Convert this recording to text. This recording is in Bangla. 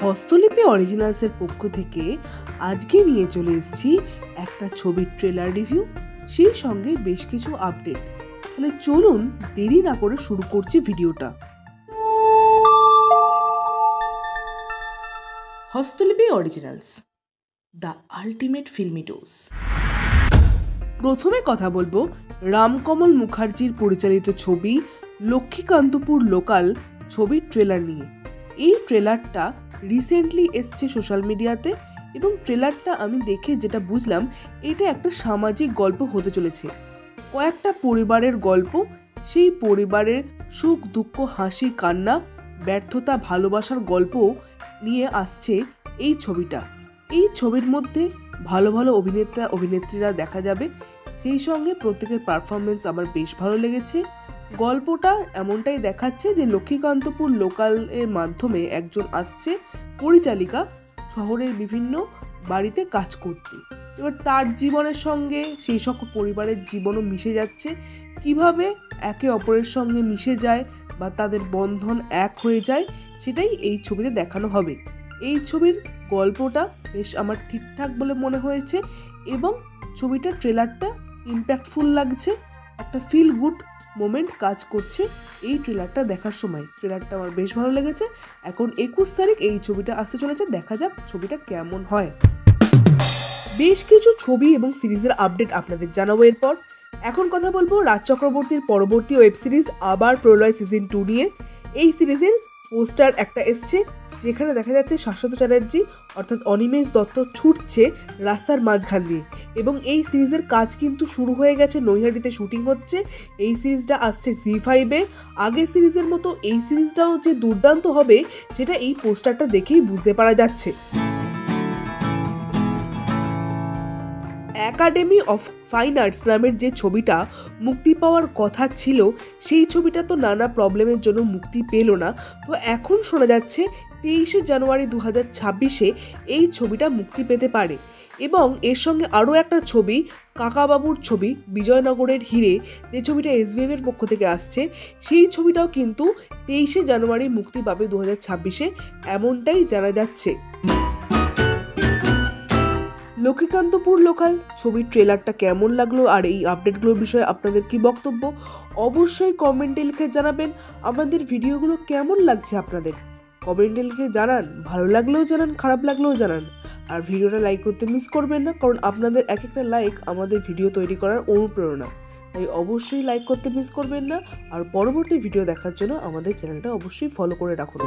হস্তলিপি অরিজিনালসের পক্ষ থেকে আজকে নিয়ে চলে এসেছি একটা ছবির ট্রেলার রিভিউ, সেই সঙ্গে বেশ কিছু আপডেট। তাহলে চলুন দেরি না করে শুরু করছি ভিডিওটা। Hastolipi originals, the ultimate filmy dose. প্রথমে কথা বলবো রামকমল মুখার্জির পরিচালিত ছবি লক্ষ্মীকান্তপুর লোকাল ছবির ট্রেলার নিয়ে। এই ট্রেলারটা রিসেন্টলি এসছে সোশ্যাল মিডিয়াতে এবং ট্রেলারটা আমি দেখে যেটা বুঝলাম, এটা একটা সামাজিক গল্প হতে চলেছে। কয়েকটা পরিবারের গল্প, সেই পরিবারের সুখ দুঃখ, হাসি কান্না, ব্যর্থতা, ভালোবাসার গল্প নিয়ে আসছে এই ছবিটা। এই ছবির মধ্যে ভালো ভালো অভিনেতা অভিনেত্রীরা দেখা যাবে, সেই সঙ্গে প্রত্যেকের পারফরমেন্স আমার বেশ ভালো লেগেছে। গল্পটা এমনটাই দেখাচ্ছে যে লক্ষ্মীকান্তপুর লোকালের মাধ্যমে একজন আসছে পরিচালিকা শহরের বিভিন্ন বাড়িতে কাজ করতে। এবার তার জীবনের সঙ্গে সেই সকল পরিবারের জীবনও মিশে যাচ্ছে, কিভাবে একে অপরের সঙ্গে মিশে যায় বা তাদের বন্ধন এক হয়ে যায়, সেটাই এই ছবিতে দেখানো হবে। এই ছবির গল্পটা বেশ আমার ঠিকঠাক বলে মনে হয়েছে এবং ছবিটার ট্রেলারটা ইম্প্যাক্টফুল লাগছে, একটা ফিল গুড মোমেন্ট কাজ করছে এই ট্রেলারটা দেখার সময়। ট্রেলারটা আমার বেশ ভালো লেগেছে। এখন 21 তারিখ এই ছবিটা আসতে চলেছে, দেখা যাক ছবিটা কেমন হয়। বেশ কিছু ছবি এবং সিরিজের আপডেট আপনাদের জানাবো এরপর। এখন কথা বলবো রাজ চক্রবর্তীর পরবর্তী ওয়েব সিরিজ আবার প্রলয় সিজন 2 নিয়ে। এই সিরিজের পোস্টার একটা এসছে, যেখানে দেখা যাচ্ছে শাশ্বত চ্যাটার্জি অর্থাৎ অনিমেষ দত্ত ছুটছে রাস্তার মাঝখান দিয়ে এবং এই সিরিজের কাজ কিন্তু শুরু হয়ে গেছে, নৈহাটিতে শুটিং হচ্ছে। এই সিরিজটা আসছে জি5-এ। আগের সিরিজের মতো এই সিরিজটাও যে দুর্দান্ত হবে সেটা এই পোস্টারটা দেখেই বুঝতে পারা যাচ্ছে। একাডেমি অফ ফাইন আর্টস নামের যে ছবিটা মুক্তি পাওয়ার কথা ছিল, সেই ছবিটা তো নানা প্রবলেমের জন্য মুক্তি পেল না। তো এখন শোনা যাচ্ছে 23শে জানুয়ারি 2026-এ এই ছবিটা মুক্তি পেতে পারে। এবং এর সঙ্গে আরও একটা ছবি, কাকাবাবুর ছবি বিজয়নগরের হিরে, যে ছবিটা SBF-এর পক্ষ থেকে আসছে, সেই ছবিটাও কিন্তু 23শে জানুয়ারি মুক্তি পাবে 2026-এ, এমনটাই জানা যাচ্ছে। লক্ষ্মীকান্তপুর লোকাল ছবির ট্রেলারটা কেমন লাগলো আর এই আপডেটগুলোর বিষয়ে আপনাদের কি বক্তব্য, অবশ্যই কমেন্টে লিখে জানাবেন। আমাদের ভিডিওগুলো কেমন লাগছে আপনাদের কমেন্টে লিখে জানান, ভালো লাগলেও জানান, খারাপ লাগলেও জানান। আর ভিডিওটা লাইক করতে মিস করবেন না, কারণ আপনাদের এক একটা লাইক আমাদের ভিডিও তৈরি করার অনুপ্রেরণা। তাই অবশ্যই লাইক করতে মিস করবেন না। আর পরবর্তী ভিডিও দেখার জন্য আমাদের চ্যানেলটা অবশ্যই ফলো করে রাখুন।